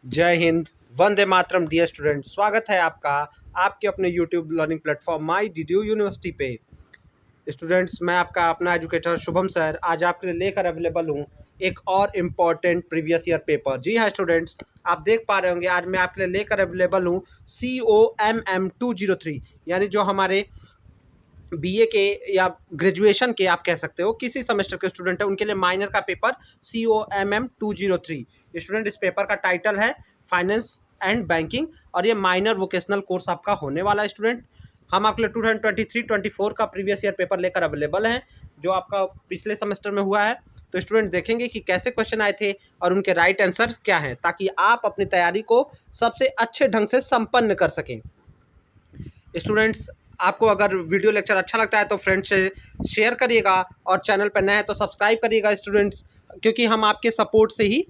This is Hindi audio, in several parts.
जय हिंद, वंदे मातरम। डियर स्टूडेंट, स्वागत है आपका आपके अपने यूट्यूब लर्निंग प्लेटफॉर्म माई डीडीयू यूनिवर्सिटी पे। स्टूडेंट्स, मैं आपका अपना एजुकेटर शुभम सर आज आपके लिए लेकर अवेलेबल हूँ एक और इम्पॉर्टेंट प्रीवियस ईयर पेपर। जी हाँ स्टूडेंट्स, आप देख पा रहे होंगे आज मैं आपके लिए लेकर अवेलेबल हूँ COMM 203, यानी जो हमारे बीए के या ग्रेजुएशन के आप कह सकते हो किसी सेमेस्टर के स्टूडेंट है उनके लिए माइनर का पेपर COMM 203। स्टूडेंट, इस पेपर का टाइटल है फाइनेंस एंड बैंकिंग और ये माइनर वोकेशनल कोर्स आपका होने वाला है। स्टूडेंट, हम आपके लिए 2023-24 का प्रीवियस ईयर पेपर लेकर अवेलेबल हैं जो आपका पिछले सेमेस्टर में हुआ है। तो स्टूडेंट देखेंगे कि कैसे क्वेश्चन आए थे और उनके राइट आंसर क्या हैं, ताकि आप अपनी तैयारी को सबसे अच्छे ढंग से संपन्न कर सकें। स्टूडेंट्स, आपको अगर वीडियो लेक्चर अच्छा लगता है तो फ्रेंड्स से शेयर करिएगा और चैनल पर नए हैं तो सब्सक्राइब करिएगा स्टूडेंट्स, क्योंकि हम आपके सपोर्ट से ही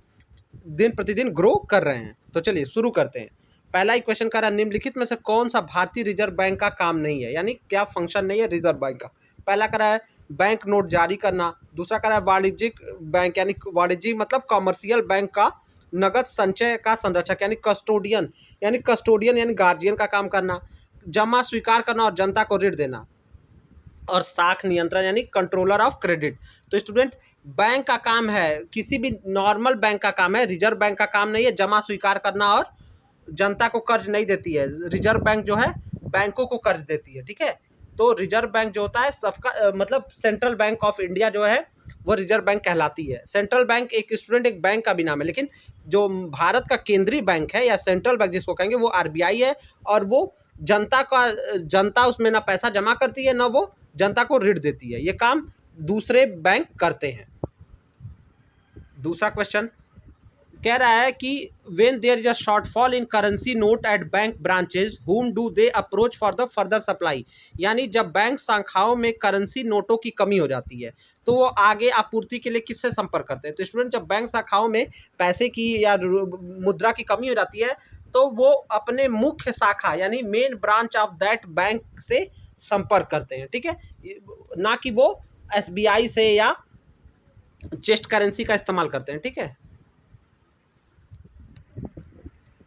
दिन प्रतिदिन ग्रो कर रहे हैं। तो चलिए शुरू करते हैं। पहला ही क्वेश्चन कर रहा है, निम्नलिखित में से कौन सा भारतीय रिजर्व बैंक का काम नहीं है, यानी क्या फंक्शन नहीं है रिजर्व बैंक का। पहला कर रहा है बैंक नोट जारी करना, दूसरा कर रहा है वाणिज्यिक बैंक यानी वाणिज्यिक मतलब कॉमर्शियल बैंक का नगद संचय का संरक्षक यानी कस्टोडियन यानी गार्जियन का काम करना, जमा स्वीकार करना और जनता को ऋण देना, और साख नियंत्रण यानी कंट्रोलर ऑफ क्रेडिट। तो स्टूडेंट, बैंक का काम है, किसी भी नॉर्मल बैंक का काम है, रिजर्व बैंक का काम नहीं है जमा स्वीकार करना और जनता को कर्ज नहीं देती है। रिजर्व बैंक जो है बैंकों को कर्ज देती है, ठीक है। तो रिजर्व बैंक जो होता है सबका मतलब सेंट्रल बैंक ऑफ इंडिया जो है वो रिजर्व बैंक कहलाती है। सेंट्रल बैंक एक स्टूडेंट एक बैंक का भी नाम है, लेकिन जो भारत का केंद्रीय बैंक है या सेंट्रल बैंक जिसको कहेंगे वो RBI है, और वो जनता उसमें ना पैसा जमा करती है ना वो जनता को ऋण देती है। ये काम दूसरे बैंक करते हैं। दूसरा क्वेश्चन कह रहा है कि when there is a shortfall in currency note at bank branches whom do they approach for the further supply, यानी जब बैंक शाखाओं में करेंसी नोटों की कमी हो जाती है तो वो आगे आपूर्ति के लिए किससे संपर्क करते हैं। तो स्टूडेंट, जब बैंक शाखाओं में पैसे की या मुद्रा की कमी हो जाती है तो वो अपने मुख्य शाखा यानी main branch of that bank से संपर्क करते हैं, ठीक है, ना कि वो SBI से या चेस्ट करेंसी का इस्तेमाल करते हैं, ठीक है।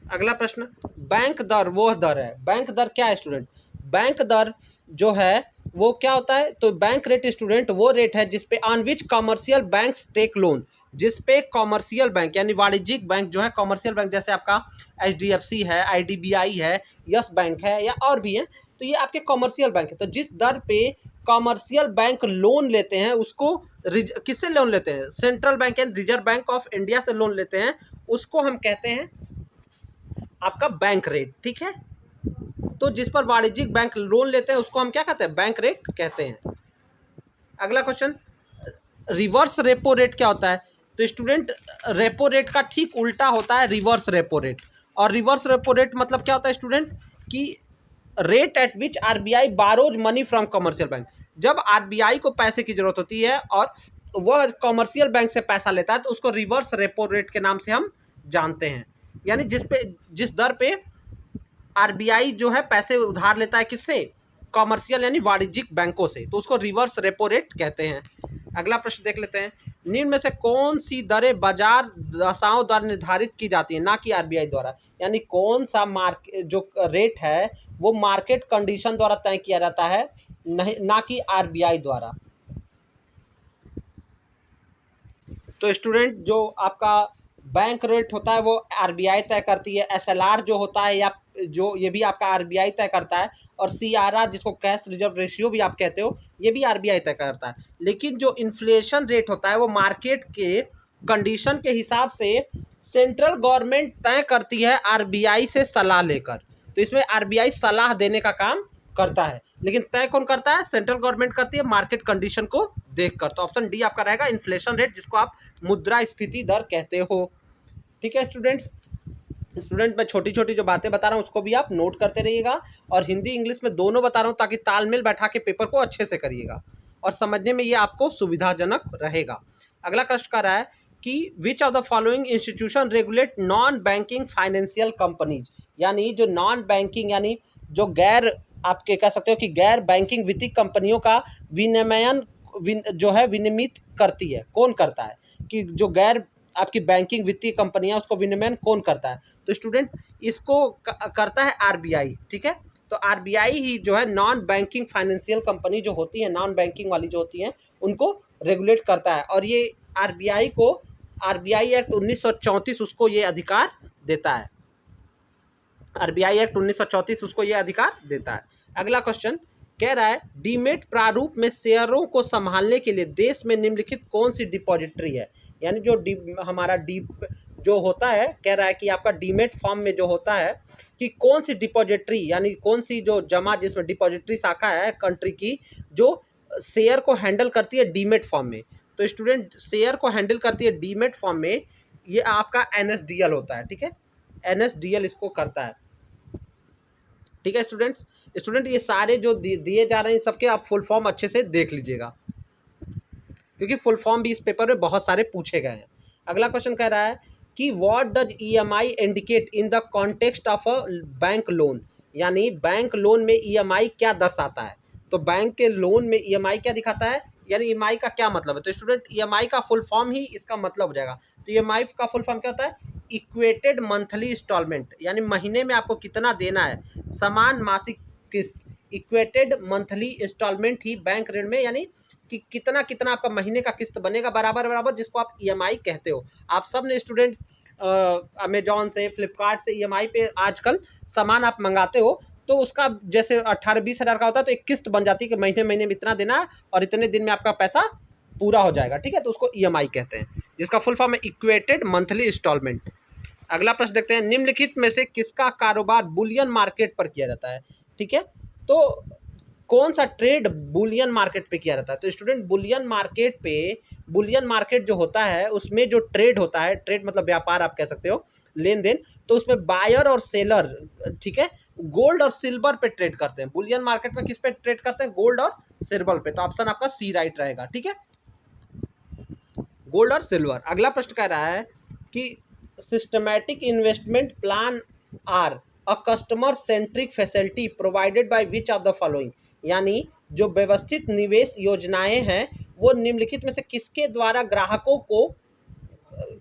अगला प्रश्न, बैंक दर वो दर है। बैंक दर क्या है स्टूडेंट? बैंक दर जो है वो क्या होता है? तो बैंक रेट स्टूडेंट वो रेट है जिसपे on which commercial banks take loan, जिसपे कॉमर्शियल बैंक यानी वाणिज्यिक बैंक जो है, कॉमर्शियल बैंक जैसे आपका HDFC है, IDBI है, यस बैंक है या और भी है, तो ये आपके कॉमर्शियल बैंक है। तो जिस दर पे कॉमर्शियल बैंक लोन लेते हैं उसको किससे लोन लेते हैं? सेंट्रल बैंक यानी रिजर्व बैंक ऑफ इंडिया से लोन लेते हैं, उसको हम कहते हैं आपका बैंक रेट, ठीक है। तो जिस पर वाणिज्यिक बैंक लोन लेते हैं उसको हम क्या कहते हैं? बैंक रेट कहते हैं। अगला क्वेश्चन, रिवर्स रेपो रेट क्या होता है? तो स्टूडेंट, रेपो रेट का ठीक उल्टा होता है रिवर्स रेपो रेट। और रिवर्स रेपो रेट मतलब क्या होता है स्टूडेंट? कि rate at which RBI borrows money from commercial bank. जब RBI को पैसे की जरूरत होती है और वह कमर्शियल बैंक से पैसा लेता है तो उसको रिवर्स रेपो रेट के नाम से हम जानते हैं। यानी जिस दर पे RBI जो है पैसे उधार लेता है किससे? कॉमर्शियल यानी वाणिज्यिक बैंकों से, तो उसको रिवर्स रेपो रेट कहते हैं। अगला प्रश्न देख लेते हैं, निम्न में से कौन सी दरें बाजार दशाओं द्वारा निर्धारित की जाती है ना कि RBI द्वारा, यानी कौन सा जो रेट है वो मार्केट कंडीशन द्वारा तय किया जाता है, नहीं ना कि RBI द्वारा। तो स्टूडेंट, जो आपका बैंक रेट होता है वो RBI तय करती है, SLR जो होता है या जो ये भी आपका RBI तय करता है, और CRR जिसको कैश रिजर्व रेशियो भी आप कहते हो ये भी RBI तय करता है। लेकिन जो इन्फ्लेशन रेट होता है वो मार्केट के कंडीशन के हिसाब से सेंट्रल गवर्नमेंट तय करती है RBI से सलाह लेकर। तो इसमें RBI सलाह देने का काम करता है, लेकिन तय कौन करता है? सेंट्रल गवर्नमेंट करती है मार्केट कंडीशन को देखकर। तो ऑप्शन डी आपका रहेगा इन्फ्लेशन रेट, जिसको आप मुद्रास्फीति दर कहते हो, ठीक है स्टूडेंट्स। मैं छोटी छोटी जो बातें बता रहा हूँ उसको भी आप नोट करते रहिएगा, और हिंदी इंग्लिश में दोनों बता रहा हूँ ताकि तालमेल बैठा के पेपर को अच्छे से करिएगा और समझने में ये आपको सुविधाजनक रहेगा। अगला क्वेश्चन कर रहा है कि विच of the following institution regulate non banking financial companies, यानी जो नॉन बैंकिंग यानी जो गैर आपके कह सकते हो कि गैर बैंकिंग वित्तीय कंपनियों का विनियमन जो है विनियमित करती है। कौन करता है कि जो गैर आपकी बैंकिंग वित्तीय कंपनियां उसको विनियमन कौन करता है? तो स्टूडेंट इसको करता है आरबीआई। ठीक है, तो आरबीआई ही जो है नॉन बैंकिंग फाइनेंशियल कंपनी जो होती है, नॉन बैंकिंग वाली जो होती हैं, उनको रेगुलेट करता है। और ये आरबीआई को आरबीआई एक्ट 1934 उसको ये अधिकार देता है। आरबीआई एक्ट 1934 उसको ये अधिकार देता है। अगला क्वेश्चन कह रहा है डीमेट प्रारूप में शेयरों को संभालने के लिए देश में निम्नलिखित कौन सी डिपॉजिटरी है? यानी जो हमारा डी जो होता है, कह रहा है कि आपका डीमेट फॉर्म में जो होता है कि कौन सी डिपॉजिटरी यानी कौन सी जो जमा जिसमें डिपॉजिटरी शाखा है कंट्री की जो शेयर को हैंडल करती है डीमेट फॉर्म में। तो स्टूडेंट शेयर को हैंडल करती है डीमेट फॉर्म में, ये आपका एनएसडीएल होता है। ठीक है, एनएसडीएल इसको करता है। ठीक है स्टूडेंट ये सारे जो दिए जा रहे हैं सबके आप फुल फॉर्म अच्छे से देख लीजिएगा, क्योंकि फुल फॉर्म भी इस पेपर में बहुत सारे पूछे गए हैं। अगला क्वेश्चन कह रहा है कि what does EMI indicate in the context of a bank loan? यानी बैंक लोन में ईएमआई क्या दर्शाता है? तो बैंक के लोन में ईएमआई क्या दिखाता है, यानी ईएमआई का क्या मतलब है? तो स्टूडेंट ईएमआई का फुल फॉर्म ही इसका मतलब हो जाएगा। तो ईएमआई का फुल फॉर्म क्या होता है? इक्वेटेड मंथली इंस्टॉलमेंट, यानी महीने में आपको कितना देना है, समान मासिक किस्त। इक्वेटेड मंथली इंस्टॉलमेंट ही बैंक ऋण में, यानी कि कितना कितना आपका महीने का किस्त बनेगा बराबर बराबर, जिसको आप ईएमआई कहते हो। आप सब ने स्टूडेंट्स अमेजॉन से फ्लिपकार्ट से ईएमआई पे आजकल सामान आप मंगाते हो, तो उसका जैसे 18-20 हज़ार का होता है तो एक किस्त बन जाती है कि महीने महीने में इतना देना है और इतने दिन में आपका पैसा पूरा हो जाएगा। ठीक है, तो उसको ईएमआई कहते हैं, जिसका फुल फॉर्म है इक्वेटेड मंथली इंस्टॉलमेंट। अगला प्रश्न देखते हैं निम्नलिखित में से किसका कारोबार बुलियन मार्केट पर किया जाता है? ठीक है, तो कौन सा ट्रेड बुलियन मार्केट पे किया जाता है? तो स्टूडेंट बुलियन मार्केट जो होता है उसमें जो ट्रेड होता है, ट्रेड मतलब व्यापार आप कह सकते हो, लेन देन, तो उसमें बायर और सेलर, ठीक है, गोल्ड और सिल्वर पे ट्रेड करते हैं। बुलियन मार्केट में किस पे ट्रेड करते हैं? गोल्ड और सिल्वर पे। तो ऑप्शन आपका सी राइट रहेगा। ठीक है, गोल्ड और सिल्वर। अगला प्रश्न कह रहा है कि systematic investment plan are a customer centric facility provided by which of the following? यानी जो व्यवस्थित निवेश योजनाएं हैं वो निम्नलिखित में से किसके द्वारा ग्राहकों को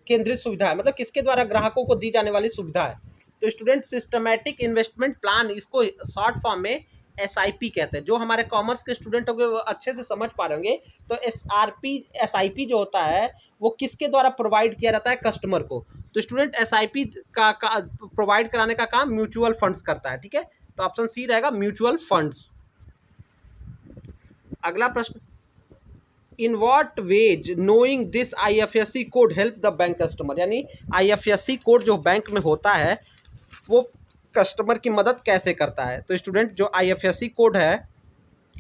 केंद्रित सुविधा है, मतलब किसके द्वारा ग्राहकों को दी जाने वाली सुविधा है? तो स्टूडेंट सिस्टमैटिक इन्वेस्टमेंट प्लान, इसको शॉर्ट फॉर्म में एसआईपी कहते हैं। जो हमारे कॉमर्स के स्टूडेंट होंगे वो अच्छे से समझ पा रहे होंगे। तो एसआईपी जो होता है वो किसके द्वारा प्रोवाइड किया जाता है? कस्टमर को। तो स्टूडेंट एसआईपी का प्रोवाइड कराने का काम म्यूचुअल फंड्स करता है। ठीक है, तो ऑप्शन सी रहेगा म्यूचुअल फंड्स। अगला प्रश्न in what veg knowing this IFSC code help the bank customer? यानी आईएफएससी कोड जो बैंक में होता है वो कस्टमर की मदद कैसे करता है? तो स्टूडेंट जो आईएफएससी कोड है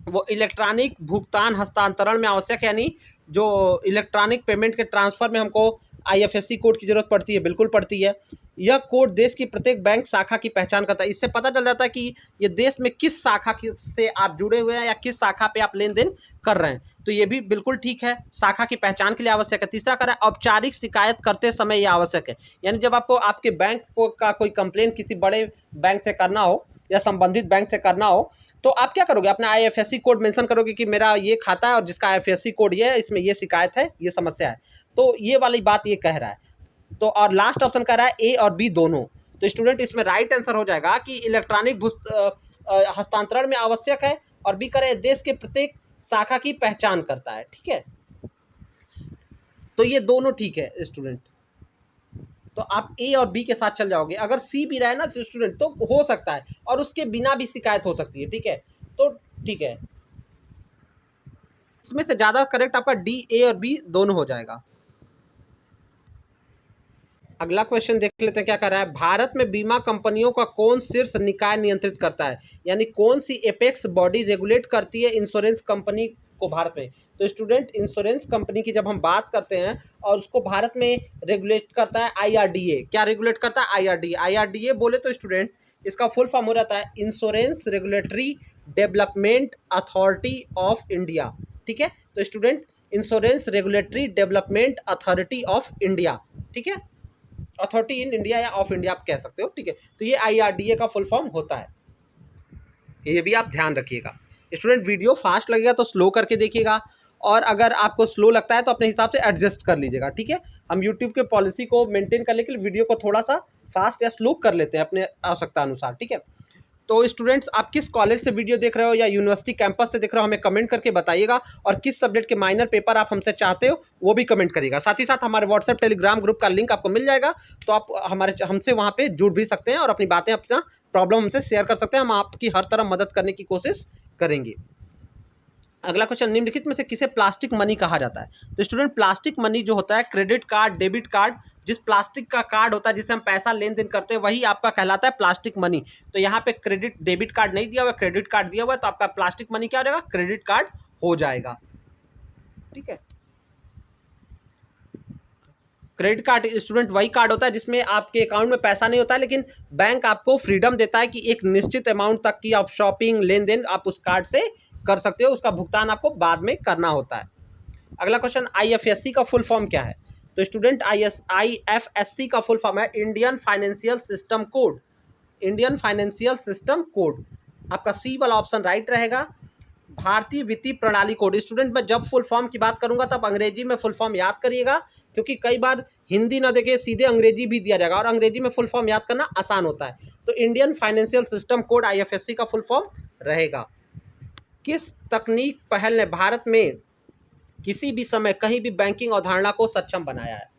वो इलेक्ट्रॉनिक भुगतान हस्तांतरण में आवश्यक है, यानी जो इलेक्ट्रॉनिक पेमेंट के ट्रांसफर में हमको आईएफएससी कोड की जरूरत पड़ती है, बिल्कुल पड़ती है। यह कोड देश की प्रत्येक बैंक शाखा की पहचान करता है। इससे पता चल जाता है कि ये देश में किस शाखा से आप जुड़े हुए हैं या किस शाखा पे आप लेन देन कर रहे हैं। तो ये भी बिल्कुल ठीक है, शाखा की पहचान के लिए आवश्यक है। तीसरा कह रहा है औपचारिक शिकायत करते समय ये आवश्यक है, यानी जब आपको आपके बैंक को का कोई कंप्लेन किसी बड़े बैंक से करना हो या संबंधित बैंक से करना हो तो आप क्या करोगे? अपना आईएफएससी कोड मेंशन करोगे कि मेरा ये खाता है और जिसका आईएफएससी कोड ये है, इसमें ये शिकायत है, ये समस्या है। तो ये वाली बात ये कह रहा है। तो और लास्ट ऑप्शन कह रहा है ए और बी दोनों। तो स्टूडेंट इसमें राइट आंसर हो जाएगा कि इलेक्ट्रॉनिक हस्तांतरण में आवश्यक है, और बी करे देश के प्रत्येक शाखा की पहचान करता है। ठीक है, तो ये दोनों ठीक है स्टूडेंट। तो आप ए और बी के साथ चल जाओगे। अगर सी भी रहे ना स्टूडेंट तो हो सकता है, और उसके बिना भी शिकायत हो सकती है। ठीक है, तो ठीक है, इसमें से ज़्यादा करेक्ट आपका डी, ए और बी दोनों हो जाएगा। अगला क्वेश्चन देख लेते हैं क्या कर रहा है। भारत में बीमा कंपनियों का कौन शीर्ष निकाय नियंत्रित करता है? यानी कौन सी एपेक्स बॉडी रेगुलेट करती है इंश्योरेंस कंपनी को भारत में? तो स्टूडेंट इंश्योरेंस कंपनी की जब हम बात करते हैं और उसको भारत में रेगुलेट करता है आईआरडीए। क्या रेगुलेट करता है? आईआरडीए। आईआरडीए बोले तो स्टूडेंट इसका फुल फॉर्म हो जाता है insurance regulatory development authority of India. ठीक है, तो student insurance regulatory development authority of India. ठीक है, अथॉरिटी इन इंडिया या ऑफ इंडिया आप कह सकते हो। ठीक है, तो ये आईआरडीए का फुल फॉर्म होता है। ये भी आप ध्यान रखिएगा। स्टूडेंट वीडियो फास्ट लगेगा तो स्लो करके देखिएगा, और अगर आपको स्लो लगता है तो अपने हिसाब से एडजस्ट कर लीजिएगा, ठीक है। हम यूट्यूब के पॉलिसी को मेंटेन करने के लिए वीडियो को थोड़ा सा फास्ट या स्लो कर लेते हैं अपने आवश्यकता अनुसार, ठीक है। तो स्टूडेंट्स, आप किस कॉलेज से वीडियो देख रहे हो या यूनिवर्सिटी कैंपस से देख रहे हो, हमें कमेंट करके बताइएगा, और किस सब्जेक्ट के माइनर पेपर आप हमसे चाहते हो वो भी कमेंट करिएगा। साथ ही साथ हमारे व्हाट्सएप टेलीग्राम ग्रुप का लिंक आपको मिल जाएगा, तो आप हमसे वहाँ पे जुड़ भी सकते हैं और अपनी बातें, अपना प्रॉब्लम हमसे शेयर कर सकते हैं। हम आपकी हर तरह मदद करने की कोशिश करेंगे। अगला क्वेश्चन, निम्नलिखित में से किसे प्लास्टिक मनी कहा जाता है? तो स्टूडेंट, प्लास्टिक मनी जो होता है, क्रेडिट कार्ड, डेबिट कार्ड, जिस प्लास्टिक का कार्ड होता है जिससे हम पैसा लेन देन करते हैं, वही आपका कहलाता है प्लास्टिक मनी। तो यहाँ पे क्रेडिट डेबिट कार्ड नहीं दिया हुआ, क्रेडिट कार्ड दिया हुआ है, तो आपका प्लास्टिक मनी क्या हो जाएगा? क्रेडिट कार्ड हो जाएगा, ठीक है। क्रेडिट कार्ड स्टूडेंट वही कार्ड होता है जिसमें आपके अकाउंट में पैसा नहीं होता है, लेकिन बैंक आपको फ्रीडम देता है कि एक निश्चित अमाउंट तक की आप शॉपिंग, लेन देन आप उस कार्ड से कर सकते हो, उसका भुगतान आपको बाद में करना होता है। अगला क्वेश्चन, IFSC का फुल फॉर्म क्या है? तो स्टूडेंट, IFSC का फुल फॉर्म है Indian financial system code. Indian financial system code, आपका सी वाला ऑप्शन राइट रहेगा। भारतीय वित्तीय प्रणाली कोड। स्टूडेंट, मैं जब फुल फॉर्म की बात करूंगा तब अंग्रेजी में फुल फॉर्म याद करिएगा, क्योंकि कई बार हिंदी ना देखे सीधे अंग्रेजी भी दिया जाएगा, और अंग्रेजी में फुल फॉर्म याद करना आसान होता है। तो Indian financial system code IFSC का फुल फॉर्म रहेगा। किस तकनीक पहल ने भारत में किसी भी समय कहीं भी बैंकिंग अवधारणा को सक्षम बनाया है?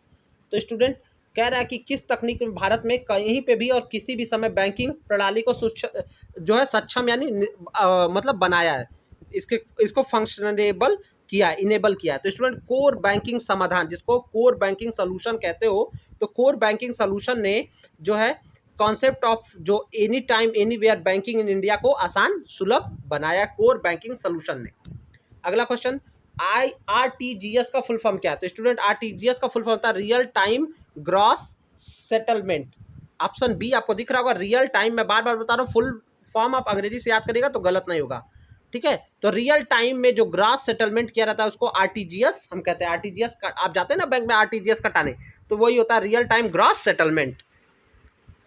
तो स्टूडेंट कह रहा है कि किस तकनीक में भारत में कहीं पे भी और किसी भी समय बैंकिंग प्रणाली को जो है सक्षम यानी मतलब बनाया है, इसको फंक्शनेबल किया, इनेबल किया है। तो स्टूडेंट, कोर बैंकिंग समाधान, जिसको कोर बैंकिंग सोल्यूशन कहते हो, तो कोर बैंकिंग सोल्यूशन ने जो है कॉन्सेप्ट ऑफ जो any time anywhere banking in India को आसान सुलभ बनाया, कोर बैंकिंग सोल्यूशन ने। अगला क्वेश्चन, RTGS का फुल फॉर्म क्या है? तो स्टूडेंट, RTGS का फुल फॉर्म होता है real time gross settlement. Option B आपको दिख रहा होगा, रियल टाइम। मैं बार बार बता रहा हूँ, फुल फॉर्म आप अंग्रेजी से याद करिएगा तो गलत नहीं होगा, ठीक है। तो रियल टाइम में जो ग्रॉस सेटलमेंट किया जाता है उसको RTGS हम कहते हैं। RTGS का आप जाते हैं ना बैंक में RTGS कटाने, तो वही होता है रियल टाइम ग्रॉस सेटलमेंट।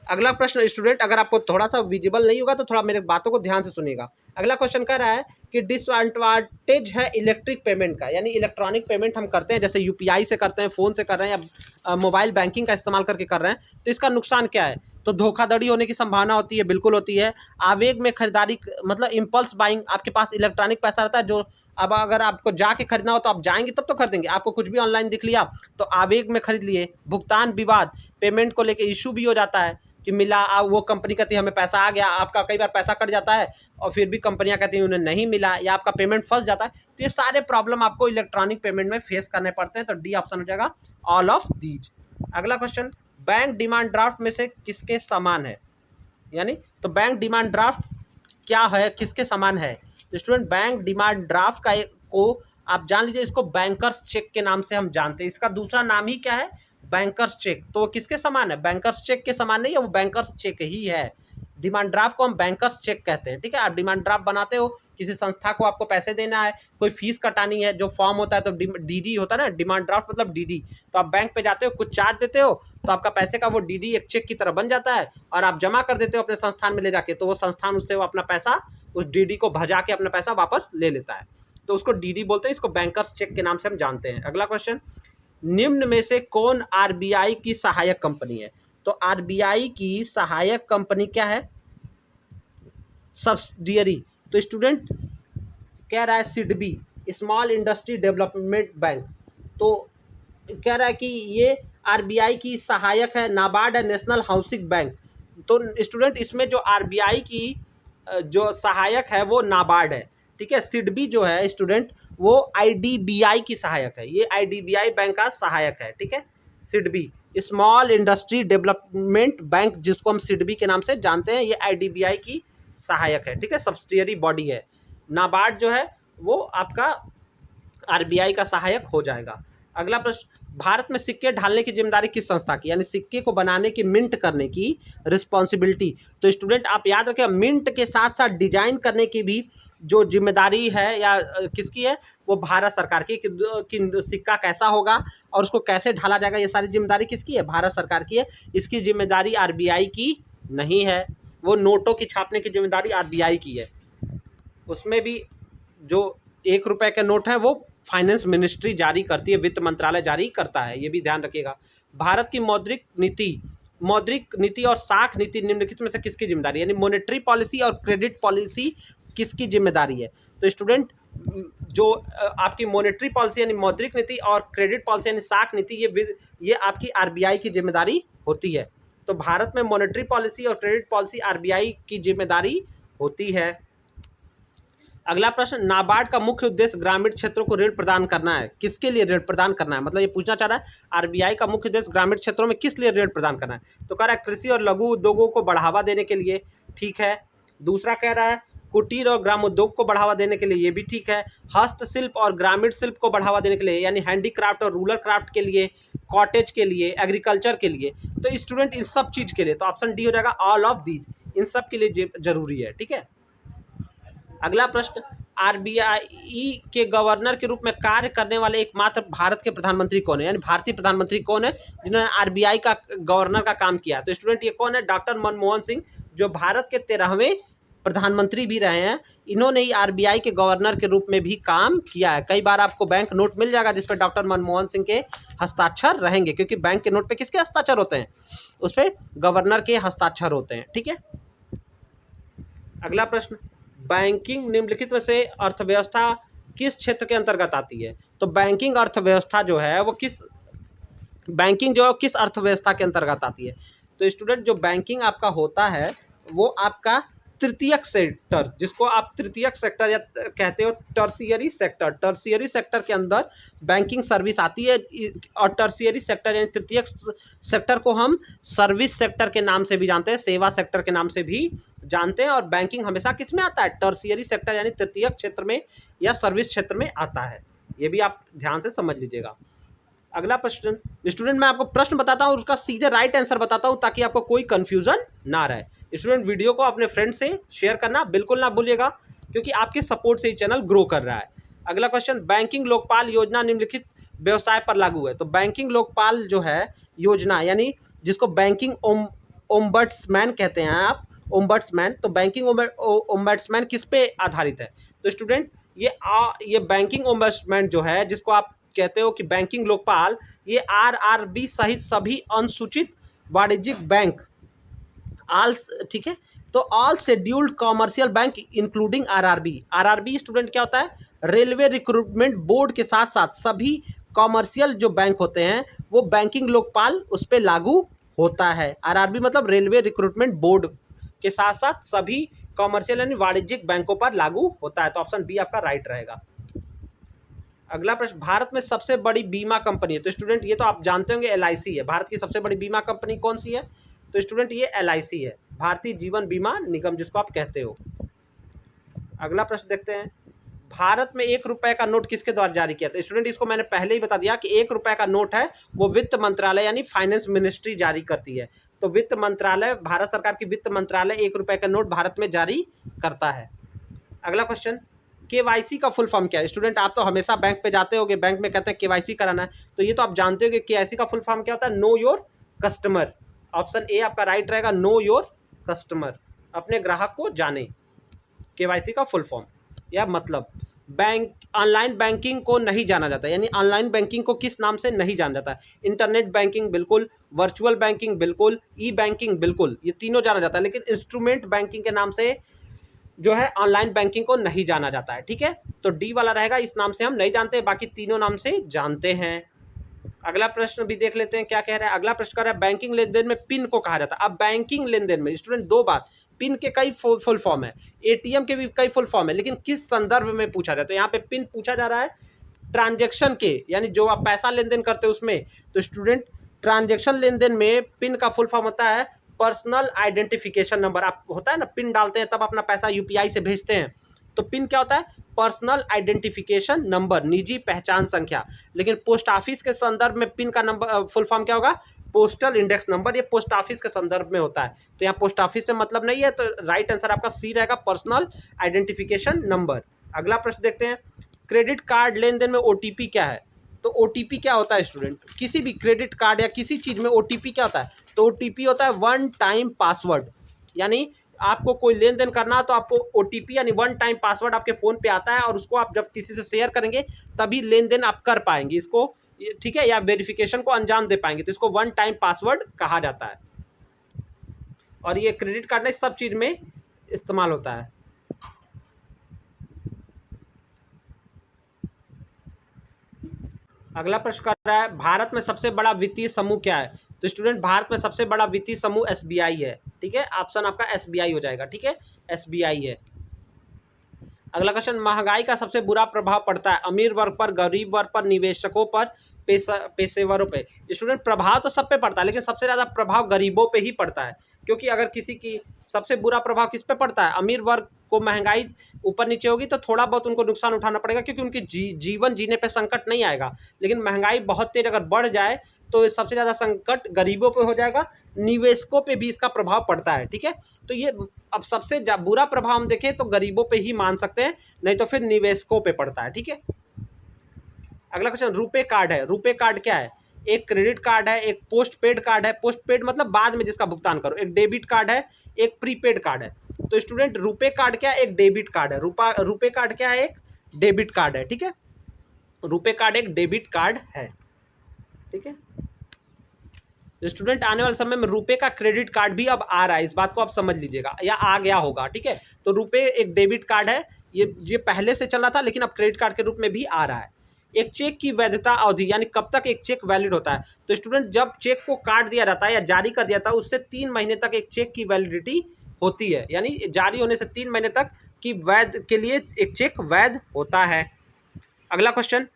अगला प्रश्न स्टूडेंट, अगर आपको थोड़ा सा विजिबल नहीं होगा तो थोड़ा मेरे बातों को ध्यान से सुनिएगा। अगला क्वेश्चन कह रहा है कि डिसएडवांटेज है इलेक्ट्रिक पेमेंट का, यानी इलेक्ट्रॉनिक पेमेंट हम करते हैं, जैसे UPI से करते हैं, फ़ोन से कर रहे हैं, या मोबाइल बैंकिंग का इस्तेमाल करके कर रहे हैं, तो इसका नुकसान क्या है? तो धोखाधड़ी होने की संभावना होती है, बिल्कुल होती है। आवेग में खरीदारी, मतलब इम्पल्स बाइंग, आपके पास इलेक्ट्रॉनिक पैसा रहता है जो अब अगर आपको जाके खरीदना हो तो आप जाएंगे तब तो खरीदेंगे, आपको कुछ भी ऑनलाइन दिख लिया तो आवेग में खरीद लिए। भुगतान विवाद, पेमेंट को लेके इशू भी हो जाता है कि मिला, वो कंपनी कहती है हमें पैसा आ गया, आपका कई बार पैसा कट जाता है और फिर भी कंपनियां कहती हैं उन्हें नहीं मिला, या आपका पेमेंट फंस जाता है। तो ये सारे प्रॉब्लम आपको इलेक्ट्रॉनिक पेमेंट में फेस करने पड़ते हैं। तो डी ऑप्शन हो जाएगा ऑल ऑफ दीज। अगला क्वेश्चन, बैंक डिमांड ड्राफ्ट में से किसके समान है? यानी तो बैंक डिमांड ड्राफ्ट क्या है, किसके समान है? तो स्टूडेंट, बैंक डिमांड ड्राफ्ट को आप जान लीजिए, इसको बैंकर्स चेक के नाम से हम जानते हैं। इसका दूसरा नाम ही क्या है? Bankers cheque. तो वो किसके समान है? बैंकर्स चेक के समान नहीं है, वो बैंकर्स चेक ही है। डिमांड ड्राफ्ट को हम बैंकर्स चेक कहते हैं, ठीक है। आप डिमांड ड्राफ्ट बनाते हो, किसी संस्था को आपको पैसे देना है, कोई फीस कटानी है, जो फॉर्म होता है, तो DD होता है ना, डिमांड ड्राफ्ट मतलब DD। तो आप बैंक पे जाते हो, कुछ चार्ज देते हो, तो आपका पैसे का वो DD एक चेक की तरह बन जाता है, और आप जमा कर देते हो अपने संस्थान में ले जाके, तो वो संस्थान उससे वो अपना पैसा, उस DD को भजा के अपना पैसा वापस ले लेता है, तो उसको DD बोलते हैं। इसको बैंकर्स चेक के नाम से हम जानते हैं। अगला क्वेश्चन, निम्न में से कौन RBI की सहायक कंपनी है? तो RBI की सहायक कंपनी क्या है? सब्सिडियरी। तो स्टूडेंट कह रहा है SIDBI, small industry development bank. तो कह रहा है कि ये RBI की सहायक है। नाबार्ड है, नेशनल हाउसिंग बैंक। तो स्टूडेंट, इसमें जो RBI की जो सहायक है वो नाबार्ड है, ठीक है। सिडबी जो है स्टूडेंट, वो IDBI की सहायक है, ये IDBI बैंक का सहायक है, ठीक है। SIDBI small industry development bank, जिसको हम सिडबी के नाम से जानते हैं, ये IDBI की सहायक है, ठीक है, सब्सिडियरी बॉडी है। नाबार्ड जो है वो आपका RBI का सहायक हो जाएगा। अगला प्रश्न, भारत में सिक्के ढालने की जिम्मेदारी किस संस्था की? यानी सिक्के को बनाने की, मिंट करने की रिस्पॉन्सिबिलिटी। तो स्टूडेंट आप याद रखें, मिंट के साथ साथ डिजाइन करने की भी जो जिम्मेदारी है या किसकी है, वो भारत सरकार की, कि सिक्का कैसा होगा और उसको कैसे ढाला जाएगा, ये सारी जिम्मेदारी किसकी है? भारत सरकार की है। इसकी जिम्मेदारी RBI की नहीं है, वो नोटों की छापने की जिम्मेदारी RBI की है। उसमें भी जो 1 रुपए के नोट है वो फाइनेंस मिनिस्ट्री जारी करती है, वित्त मंत्रालय जारी करता है, ये भी ध्यान रखिएगा। भारत की मौद्रिक नीति और साख नीति निम्नलिखित में से किसकी जिम्मेदारी है, यानी मॉनेटरी पॉलिसी और क्रेडिट पॉलिसी किसकी जिम्मेदारी है। तो स्टूडेंट जो आपकी मॉनेटरी पॉलिसी यानी मौद्रिक नीति और क्रेडिट पॉलिसी यानी साख नीति ये आपकी आरबीआई की जिम्मेदारी होती है। तो भारत में मॉनेटरी पॉलिसी और क्रेडिट पॉलिसी आरबीआई की जिम्मेदारी होती है। अगला प्रश्न, नाबार्ड का मुख्य उद्देश्य ग्रामीण क्षेत्रों को ऋण प्रदान करना है। किसके लिए ऋण प्रदान करना है, मतलब ये पूछना चाह रहा है आरबीआई का मुख्य उद्देश्य ग्रामीण क्षेत्रों में किस लिए ऋण प्रदान करना है। तो कह रहा है कृषि और लघु उद्योगों को बढ़ावा देने के लिए, ठीक है। दूसरा कह रहा है कुटीर और ग्राम उद्योग को बढ़ावा देने के लिए, ये भी ठीक है। हस्तशिल्प और ग्रामीण शिल्प को बढ़ावा देने के लिए यानी हैंडीक्राफ्ट और रूरल क्राफ्ट के लिए, कॉटेज के लिए, एग्रीकल्चर के लिए। तो स्टूडेंट इन सब चीज़ के लिए, तो ऑप्शन डी हो जाएगा ऑल ऑफ दीज, इन सब के लिए जरूरी है, ठीक है। अगला प्रश्न, आरबीआई के गवर्नर के रूप में कार्य करने वाले एकमात्र भारत के प्रधानमंत्री कौन है, यानी भारतीय प्रधानमंत्री कौन है जिन्होंने आरबीआई का गवर्नर का काम किया। तो स्टूडेंट ये कौन है, डॉक्टर मनमोहन सिंह, जो भारत के 13वें प्रधानमंत्री भी रहे हैं। इन्होंने ही आरबीआई के गवर्नर के रूप में भी काम किया है। कई बार आपको बैंक नोट मिल जाएगा जिस पर डॉक्टर मनमोहन सिंह के हस्ताक्षर रहेंगे, क्योंकि बैंक के नोट पे किसके हस्ताक्षर होते हैं, उस पर गवर्नर के हस्ताक्षर होते हैं, ठीक है। अगला प्रश्न, बैंकिंग निम्नलिखित में से अर्थव्यवस्था किस क्षेत्र के अंतर्गत आती है। तो बैंकिंग अर्थव्यवस्था जो है वो किस अर्थव्यवस्था के अंतर्गत आती है। तो स्टूडेंट जो बैंकिंग आपका होता है वो आपका तृतीयक सेक्टर, जिसको आप तृतीयक सेक्टर या कहते हो टर्शियरी सेक्टर के अंदर बैंकिंग सर्विस आती है। और टर्शियरी सेक्टर यानी तृतीयक सेक्टर को हम सर्विस सेक्टर के नाम से भी जानते हैं, सेवा सेक्टर के नाम से भी जानते हैं। और बैंकिंग हमेशा किस में आता है, टर्शियरी सेक्टर यानी तृतीयक क्षेत्र में या सर्विस क्षेत्र में आता है। ये भी आप ध्यान से समझ लीजिएगा। अगला प्रश्न, स्टूडेंट मैं आपको प्रश्न बताता हूँ, उसका सीधे राइट आंसर बताता हूँ ताकि आपको कोई कंफ्यूजन ना रहे। स्टूडेंट वीडियो को अपने फ्रेंड से शेयर करना बिल्कुल ना भूलिएगा, क्योंकि आपके सपोर्ट से ही चैनल ग्रो कर रहा है। अगला क्वेश्चन, बैंकिंग लोकपाल योजना निम्नलिखित व्यवसाय पर लागू है। तो बैंकिंग लोकपाल जो है योजना, यानी जिसको बैंकिंग ओम्बड्समैन कहते हैं आप, ओम्बड्समैन, तो बैंकिंग ओम्बड्समैन किस पे आधारित है। तो स्टूडेंट ये बैंकिंग ओम्बड्समैन जो है, जिसको आप कहते हो कि बैंकिंग लोकपाल, ये आरआरबी सहित सभी अनुसूचित वाणिज्यिक बैंक, ठीक है, तो all scheduled commercial bank including RRB student क्या होता है, रेलवे रिक्रूटमेंट बोर्ड के साथ साथ सभी कॉमर्शियल जो बैंक होते हैं वो बैंकिंग लोकपाल उस पर लागू होता है। आरआरबी मतलब रेलवे रिक्रूटमेंट बोर्ड के साथ साथ सभी कॉमर्शियल यानी वाणिज्यिक बैंकों पर लागू होता है। तो ऑप्शन बी आपका राइट रहेगा। अगला प्रश्न, भारत में सबसे बड़ी बीमा कंपनी है। तो स्टूडेंट ये तो आप जानते होंगे एलआईसी है। भारत की सबसे बड़ी बीमा कंपनी कौन सी है। तो स्टूडेंट ये एलआईसी है, भारतीय जीवन बीमा निगम जिसको आप कहते हो। अगला प्रश्न देखते हैं, भारत में 1 रुपए का नोट किसके द्वारा जारी किया था। स्टूडेंट इसको मैंने पहले ही बता दिया कि 1 रुपए का नोट है वो वित्त मंत्रालय यानी फाइनेंस मिनिस्ट्री जारी करती है। तो वित्त मंत्रालय, भारत सरकार की वित्त मंत्रालय 1 रुपए का नोट भारत में जारी करता है। अगला क्वेश्चन, केवाईसी का फुल फॉर्म क्या है। स्टूडेंट आप तो हमेशा बैंक पे जाते होगे, बैंक में कहते हैं केवाईसी कराना है, तो ये तो आप जानते हो कि केवाईसी का फुल फॉर्म क्या होता है, know your customer. Option A आपका राइट रहेगा, नो योर कस्टमर, अपने ग्राहक को जाने, केवाईसी का फुल फॉर्म या मतलब। बैंक, ऑनलाइन बैंकिंग को नहीं जाना जाता, यानी ऑनलाइन बैंकिंग को किस नाम से नहीं जाना जाता, इंटरनेट बैंकिंग बिल्कुल, वर्चुअल बैंकिंग बिल्कुल, ई बैंकिंग बिल्कुल, ये तीनों जाना जाता है, लेकिन इंस्ट्रूमेंट बैंकिंग के नाम से जो है ऑनलाइन बैंकिंग को नहीं जाना जाता है, ठीक है। तो डी वाला रहेगा, इस नाम से हम नहीं जानते, बाकी तीनों नाम से जानते हैं। अगला प्रश्न भी देख लेते हैं क्या कह रहा है। अगला प्रश्न कह रहा है बैंकिंग लेन देन में पिन को कहा जाता है। अब बैंकिंग लेन देन में स्टूडेंट दो बात, पिन के कई फुल फॉर्म है, एटीएम के भी कई फुल फॉर्म है, लेकिन किस संदर्भ में पूछा जाता है। यहाँ पे पिन पूछा जा रहा है ट्रांजेक्शन के, यानी जो आप पैसा लेन देन करते हो उसमें। तो स्टूडेंट ट्रांजेक्शन लेन देन में पिन का फुल फॉर्म होता है पर्सनल आइडेंटिफिकेशन नंबर। आप होता है ना, पिन डालते हैं तब अपना पैसा यूपीआई से भेजते हैं, तो पिन क्या होता है, पर्सनल आइडेंटिफिकेशन नंबर, निजी पहचान संख्या। लेकिन पोस्ट ऑफिस के संदर्भ में पिन का नंबर फुल फॉर्म क्या होगा, पोस्टल इंडेक्स नंबर। ये पोस्ट ऑफिस के संदर्भ में होता है, तो यहाँ पोस्ट ऑफिस से मतलब नहीं है, तो राइट आंसर आपका सी रहेगा, पर्सनल आइडेंटिफिकेशन नंबर। अगला प्रश्न देखते हैं, क्रेडिट कार्ड लेन देन में ओटीपी क्या है। तो ओटीपी क्या होता है स्टूडेंट, किसी भी क्रेडिट कार्ड या किसी चीज़ में ओटीपी क्या होता है, तो ओटीपी होता है वन टाइम पासवर्ड। यानी आपको कोई लेन देन करना हो तो आपको OTP यानी वन टाइम पासवर्ड आपके फ़ोन पे आता है और उसको आप जब किसी से शेयर करेंगे तभी लेन देन आप कर पाएंगे इसको, ठीक है, या वेरिफिकेशन को अंजाम दे पाएंगे, तो इसको वन टाइम पासवर्ड कहा जाता है। और ये क्रेडिट कार्ड ने सब चीज़ में इस्तेमाल होता है। अगला प्रश्न कर रहा है, भारत में सबसे बड़ा वित्तीय समूह क्या है? तो स्टूडेंट, भारत में सबसे बड़ा वित्तीय समूह SBI है, ठीक है, ऑप्शन आपका SBI हो जाएगा, ठीक है, SBI है। अगला क्वेश्चन, महंगाई का सबसे बुरा प्रभाव पड़ता है अमीर वर्ग पर, गरीब वर्ग पर, निवेशकों पर, पेशेवरों पे? स्टूडेंट, प्रभाव तो सब पे पड़ता है लेकिन सबसे ज़्यादा प्रभाव गरीबों पे ही पड़ता है, क्योंकि अगर किसी की सबसे बुरा प्रभाव किस पे पड़ता है? अमीर वर्ग को महंगाई ऊपर नीचे होगी तो थोड़ा बहुत उनको नुकसान उठाना पड़ेगा, क्योंकि उनकी जीवन जीने पे संकट नहीं आएगा, लेकिन महंगाई बहुत तेज अगर बढ़ जाए तो सबसे ज़्यादा संकट गरीबों पे हो जाएगा, निवेशकों पे भी इसका प्रभाव पड़ता है, ठीक है। तो ये अब सबसे बुरा प्रभाव हम देखें तो गरीबों पे ही मान सकते हैं, नहीं तो फिर निवेशकों पे पड़ता है, ठीक है। अगला क्वेश्चन, रुपे कार्ड है, रुपे कार्ड क्या है? एक क्रेडिट कार्ड है, एक पोस्ट पेड कार्ड है, पोस्ट पेड मतलब बाद में जिसका भुगतान करो, एक डेबिट कार्ड है, एक प्रीपेड कार्ड है। तो स्टूडेंट, रुपे कार्ड क्या है? एक डेबिट कार्ड है। रुपे कार्ड क्या है? एक डेबिट कार्ड है, ठीक है, रुपे कार्ड एक डेबिट कार्ड है, ठीक है। स्टूडेंट, आने वाले समय में रुपे का क्रेडिट कार्ड भी अब आ रहा है, इस बात को आप समझ लीजिएगा, या आ गया होगा, ठीक है। तो रुपे एक डेबिट कार्ड है, ये पहले से चल रहा था लेकिन अब क्रेडिट कार्ड के रूप में भी आ रहा है। एक चेक की वैधता अवधि यानी कब तक एक चेक वैलिड होता है? तो स्टूडेंट, जब चेक को काट दिया जाता है या जारी कर दिया जाता है उससे 3 महीने तक एक चेक की वैलिडिटी होती है, यानी जारी होने से 3 महीने तक की वैध के लिए एक चेक वैध होता है। अगला क्वेश्चन,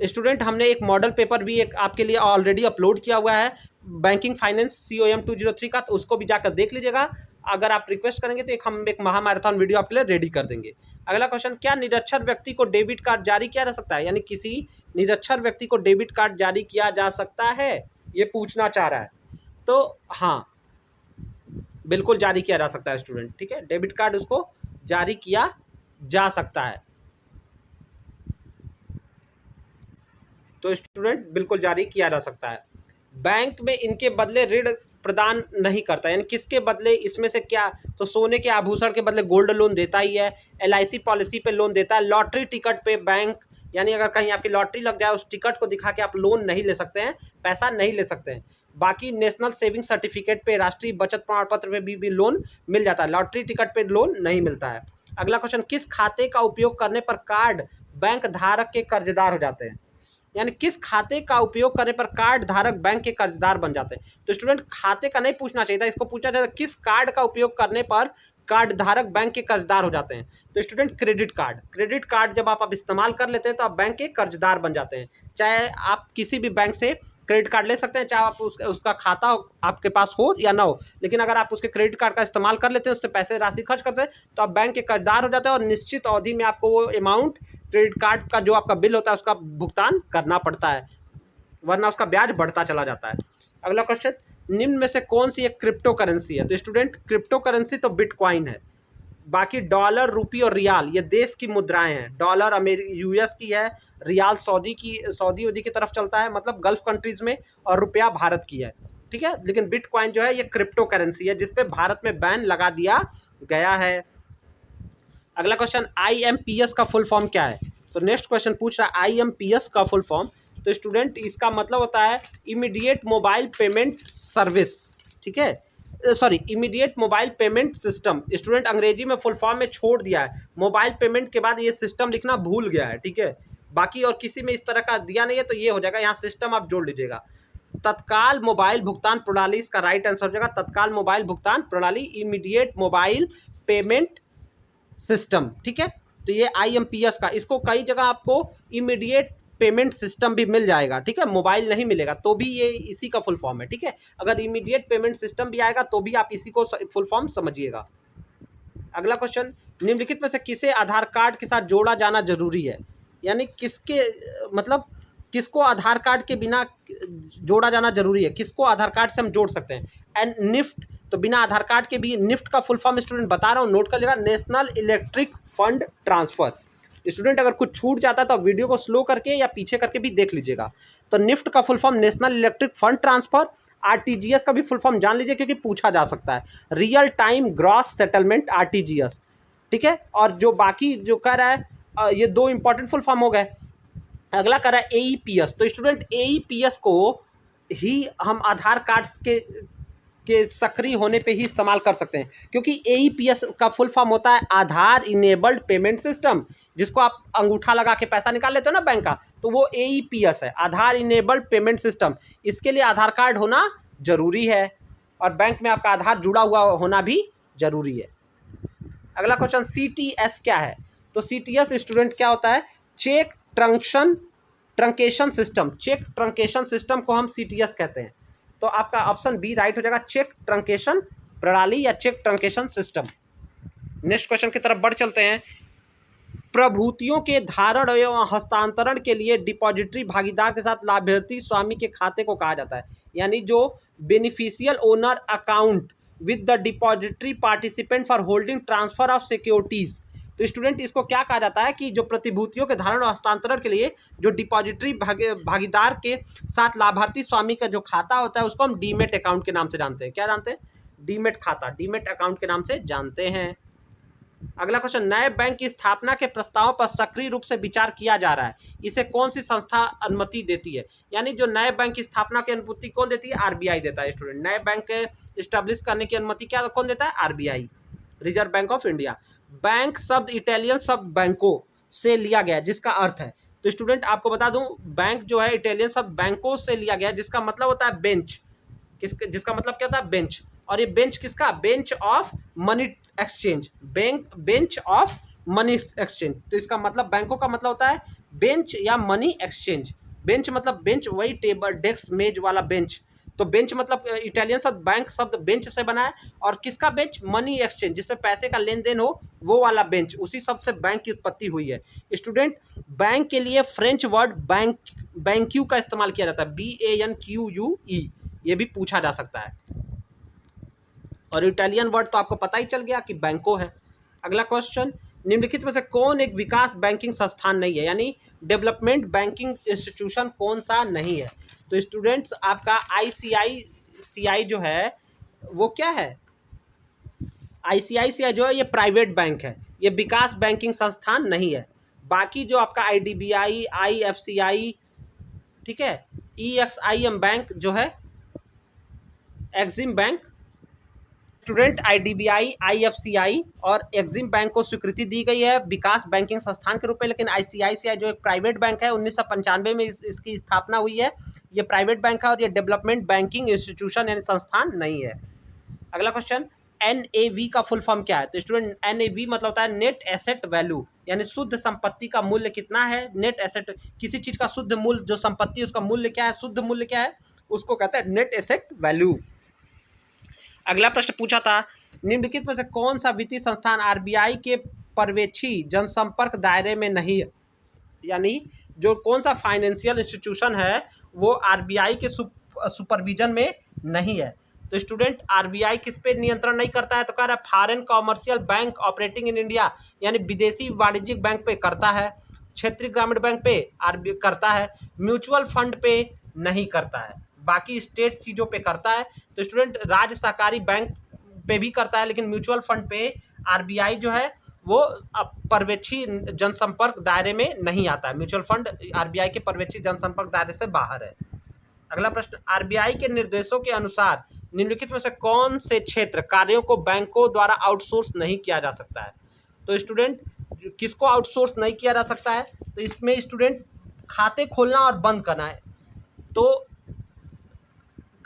स्टूडेंट, हमने एक मॉडल पेपर भी एक आपके लिए ऑलरेडी अपलोड किया हुआ है बैंकिंग फाइनेंस COM 203 का, तो उसको भी जाकर देख लीजिएगा। अगर आप रिक्वेस्ट करेंगे तो हम एक महामैराथन वीडियो आपके लिए रेडी कर देंगे। अगला क्वेश्चन, क्या निरक्षर व्यक्ति को डेबिट कार्ड जारी किया जा सकता है? यानी किसी निरक्षर व्यक्ति को डेबिट कार्ड जारी किया जा सकता है, ये पूछना चाह रहा है। तो हाँ, बिल्कुल जारी किया जा सकता है स्टूडेंट, ठीक है, डेबिट कार्ड उसको जारी किया जा सकता है। तो स्टूडेंट, बिल्कुल जारी किया जा सकता है। बैंक में इनके बदले ऋण प्रदान नहीं करता, यानी किसके बदले? इसमें से क्या? तो सोने के आभूषण के बदले गोल्ड लोन देता ही है, LIC पॉलिसी पे लोन देता है, लॉटरी टिकट पे बैंक, यानी अगर कहीं आपकी लॉटरी लग जाए उस टिकट को दिखा के आप लोन नहीं ले सकते हैं, पैसा नहीं ले सकते हैं। बाकी नेशनल सेविंग सर्टिफिकेट पे, राष्ट्रीय बचत प्रमाण पत्र पे भी लोन मिल जाता है, लॉटरी टिकट पे लोन नहीं मिलता है। अगला क्वेश्चन, किस खाते का उपयोग करने पर कार्ड बैंक धारक के कर्जदार हो जाते हैं? यानी किस खाते का उपयोग करने पर कार्ड धारक बैंक के कर्जदार बन जाते हैं? तो स्टूडेंट, खाते का नहीं पूछना चाहिए था, इसको पूछना चाहिए था किस कार्ड का उपयोग करने पर कार्ड धारक बैंक के कर्जदार हो जाते हैं? तो student, credit card. Credit card जब आप इस्तेमाल कर लेते हैं तो आप बैंक के कर्जदार बन जाते हैं। चाहे आप किसी भी बैंक से क्रेडिट कार्ड ले सकते हैं, चाहे आप उसका खाता आपके पास हो या ना हो, लेकिन अगर आप उसके क्रेडिट कार्ड का इस्तेमाल कर लेते हैं, उससे पैसे राशि खर्च करते हैं, तो आप बैंक के कर्जदार हो जाते हैं और निश्चित अवधि में आपको वो अमाउंट क्रेडिट कार्ड का जो आपका बिल होता है उसका भुगतान करना पड़ता है, वरना उसका ब्याज बढ़ता चला जाता है। अगला क्वेश्चन, निम्न में से कौन सी एक क्रिप्टो करेंसी है? तो स्टूडेंट, क्रिप्टो करेंसी तो बिटकॉइन है। बाकी डॉलर, रुपी और रियाल ये देश की मुद्राएं हैं। डॉलर US की है, रियाल सऊदी वदी की तरफ चलता है, मतलब गल्फ कंट्रीज में, और रुपया भारत की है, ठीक है। लेकिन बिटकॉइन जो है ये क्रिप्टो करेंसी है जिसपे भारत में बैन लगा दिया गया है। अगला क्वेश्चन, IMPS का फुल फॉर्म क्या है? तो नेक्स्ट क्वेश्चन पूछ रहा है IMPS का फुल फॉर्म। तो स्टूडेंट, इसका मतलब होता है इमीडिएट मोबाइल पेमेंट सर्विस, ठीक है, sorry, immediate mobile payment system. Student, अंग्रेजी में फुल फॉर्म में छोड़ दिया है, मोबाइल पेमेंट के बाद ये सिस्टम लिखना भूल गया है, ठीक है। बाकी और किसी में इस तरह का दिया नहीं है, तो ये हो जाएगा, यहाँ सिस्टम आप जोड़ लीजिएगा। तत्काल मोबाइल भुगतान प्रणाली इसका राइट आंसर हो जाएगा, तत्काल मोबाइल भुगतान प्रणाली, इमीडिएट मोबाइल पेमेंट सिस्टम, ठीक है। तो ये IMPS का, इसको कई जगह आपको इमीडिएट पेमेंट सिस्टम भी मिल जाएगा, ठीक है, मोबाइल नहीं मिलेगा तो भी ये इसी का फुल फॉर्म है, ठीक है। अगर इमीडिएट पेमेंट सिस्टम भी आएगा तो भी आप इसी को फुल फॉर्म समझिएगा। अगला क्वेश्चन, निम्नलिखित में से किसे आधार कार्ड के साथ जोड़ा जाना जरूरी है? यानी किसके, मतलब किसको आधार कार्ड के बिना जोड़ा जाना जरूरी है, किसको आधार कार्ड से हम जोड़ सकते हैं? एंड निफ्ट, तो बिना आधार कार्ड के भी निफ्ट का फुल फॉर्म स्टूडेंट बता रहा हूँ, नोट कर लेगा, national electric fund transfer. Student, अगर कुछ छूट जाता है तो वीडियो को स्लो करके या पीछे करके भी देख लीजिएगा। तो निफ्ट का full form national electric fund transfer, RTGS का भी फुल फॉर्म जान लीजिए क्योंकि पूछा जा सकता है, real time gross settlement RTGS, ठीक है। और जो बाकी जो कह रहा है ये दो इंपॉर्टेंट फुल फॉर्म हो गए। अगला कह रहा है एईपीएस, तो स्टूडेंट एईपीएस को ही हम आधार कार्ड के सक्रिय होने पे ही इस्तेमाल कर सकते हैं, क्योंकि एईपीएस का फुल फॉर्म होता है आधार इनेबल्ड पेमेंट सिस्टम, जिसको आप अंगूठा लगा के पैसा निकाल लेते हो ना बैंक का, तो वो एईपीएस है, आधार इनेबल्ड पेमेंट सिस्टम। इसके लिए आधार कार्ड होना जरूरी है और बैंक में आपका आधार जुड़ा हुआ होना भी जरूरी है। अगला क्वेश्चन सीटीएस क्या है, तो सीटीएस स्टूडेंट क्या होता है, cheque truncation system, cheque truncation system को हम सीटीएस कहते हैं। तो आपका ऑप्शन बी राइट हो जाएगा, चेक ट्रंकेशन प्रणाली या cheque truncation system. Next question की तरफ बढ़ चलते हैं। प्रभूतियों के धारण एवं हस्तांतरण के लिए डिपॉजिटरी भागीदार के साथ लाभार्थी स्वामी के खाते को कहा जाता है, यानी जो beneficial owner account with the depository participant for holding transfer of securities. तो स्टूडेंट इसको क्या कहा जाता है कि जो प्रतिभूतियों के धारण और हस्तांतरण के लिए जो डिपॉजिटरी भागीदार के साथ लाभार्थी स्वामी का जो खाता होता है उसको हम डीमेट अकाउंट के नाम से जानते हैं। क्या जानते हैं? डीमेट खाता, डीमेट अकाउंट के नाम से जानते हैं। अगला क्वेश्चन, नए बैंक की स्थापना के प्रस्तावों पर सक्रिय रूप से विचार किया जा रहा है, इसे कौन सी संस्था अनुमति देती है? यानी जो नए बैंक की स्थापना की अनुमति कौन देती है? आरबीआई देता है स्टूडेंट। नए बैंक इस्टेब्लिश करने की अनुमति क्या कौन देता है? RBI, reserve bank of India. Bank शब्द इटालियन शब्द बैंको से लिया गया जिसका अर्थ है, तो स्टूडेंट आपको बता दूं बैंक जो है इटालियन शब्द बैंको से लिया गया जिसका मतलब होता है बेंच, जिसका मतलब क्या होता है? बेंच। और ये बेंच किसका? Bench of money exchange, bench of money exchange. तो इसका मतलब बैंकों का मतलब होता है बेंच या मनी एक्सचेंज। बेंच मतलब बेंच, वही टेबल डेस्क मेज वाला बेंच। तो बेंच मतलब इटालियन शब्द बैंक शब्द बेंच से बना है, और किसका बेंच? मनी एक्सचेंज, जिसपे पैसे का लेन देन हो वो वाला बेंच, उसी शब्द से बैंक की उत्पत्ति हुई है। स्टूडेंट बैंक के लिए फ्रेंच वर्ड बैंक्यू का इस्तेमाल किया जाता है, BANQUE, ये भी पूछा जा सकता है। और इटालियन वर्ड तो आपको पता ही चल गया कि बैंको है। अगला क्वेश्चन, निम्नलिखित में से कौन एक विकास बैंकिंग संस्थान नहीं है, यानी डेवलपमेंट बैंकिंग इंस्टीट्यूशन कौन सा नहीं है? तो स्टूडेंट्स आपका ICICI जो है वो क्या है? ICICI जो है ये प्राइवेट बैंक है, ये विकास बैंकिंग संस्थान नहीं है। बाकी जो आपका IDBI, IFCI, ठीक है, EXIM बैंक जो है, Exim bank. Student IDBI, IFCI और एक्सिम बैंक को स्वीकृति दी गई है विकास बैंकिंग संस्थान के रूप में, लेकिन ICICI जो एक प्राइवेट बैंक है 1995 में इसकी स्थापना हुई है, ये प्राइवेट बैंक है और ये डेवलपमेंट बैंकिंग इंस्टीट्यूशन यानी संस्थान नहीं है। अगला क्वेश्चन, NAV का फुल फॉर्म क्या है? तो स्टूडेंट NAV मतलब होता है नेट एसेट वैल्यू, यानी शुद्ध संपत्ति का मूल्य कितना है। नेट एसेट, किसी चीज का शुद्ध मूल्य, जो संपत्ति उसका मूल्य क्या है, शुद्ध मूल्य क्या है, उसको कहते हैं नेट एसेट वैल्यू। अगला प्रश्न पूछा था, निम्नलिखित में से कौन सा वित्तीय संस्थान आरबीआई के पर्यवेक्षी जनसंपर्क दायरे में नहीं है? यानी जो कौन सा फाइनेंशियल इंस्टीट्यूशन है वो आरबीआई के सुपरविजन में नहीं है? तो स्टूडेंट आरबीआई किस पे नियंत्रण नहीं करता है? तो कह रहा है foreign commercial bank operating in India, यानी विदेशी वाणिज्यिक बैंक पे करता है, क्षेत्रीय ग्रामीण बैंक पे आरबीआई करता है, म्यूचुअल फंड पे नहीं करता है, बाकी स्टेट चीज़ों पे करता है। तो स्टूडेंट राज्य सहकारी बैंक पे भी करता है, लेकिन म्यूचुअल फंड पे आरबीआई जो है वो पर्यवेक्षी जनसंपर्क दायरे में नहीं आता है। म्यूचुअल फंड आरबीआई के पर्यवेक्षी जनसंपर्क दायरे से बाहर है। अगला प्रश्न, आरबीआई के निर्देशों के अनुसार निम्नलिखित में से कौन से क्षेत्र कार्यों को बैंकों द्वारा आउटसोर्स नहीं किया जा सकता है? तो स्टूडेंट किसको आउटसोर्स नहीं किया जा सकता है? तो इसमें स्टूडेंट खाते खोलना और बंद करना है। तो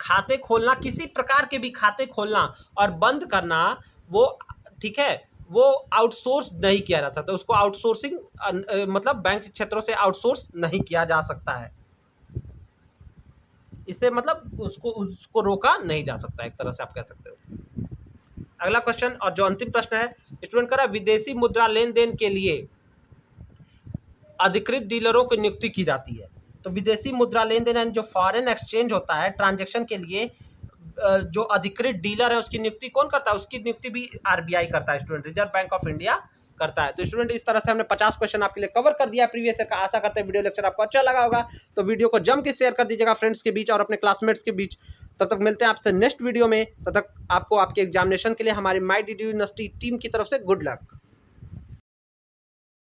खाते खोलना, किसी प्रकार के भी खाते खोलना और बंद करना, वो ठीक है, वो आउटसोर्स नहीं किया जा सकता, उसको आउटसोर्सिंग मतलब बैंक क्षेत्रों से आउटसोर्स नहीं किया जा सकता है, इसे मतलब उसको रोका नहीं जा सकता, एक तरह से आप कह सकते हो। अगला क्वेश्चन और जो अंतिम प्रश्न है, स्टूडेंट कह रहा है विदेशी मुद्रा लेन देन के लिए अधिकृत डीलरों की नियुक्ति की जाती है। तो विदेशी मुद्रा लेन देन जो फॉरेन एक्सचेंज होता है ट्रांजैक्शन के लिए जो अधिकृत डीलर है उसकी नियुक्ति कौन करता है? उसकी नियुक्ति भी आरबीआई करता है student, reserve bank of India करता है। तो स्टूडेंट इस तरह से हमने 50 क्वेश्चन आपके लिए कवर कर दिया प्रीवियस ईयर का। आशा करते हैं वीडियो लेक्चर आपको अच्छा लगा होगा, तो वीडियो को जम के शेयर कर दीजिएगा फ्रेंड्स के बीच और अपने क्लासमेट्स के बीच। तब तक मिलते हैं आपसे नेक्स्ट वीडियो में। तब तक आपको आपके एग्जामिनेशन के लिए हमारी माई डी डी यूनिवर्सिटी टीम की तरफ से गुड लक।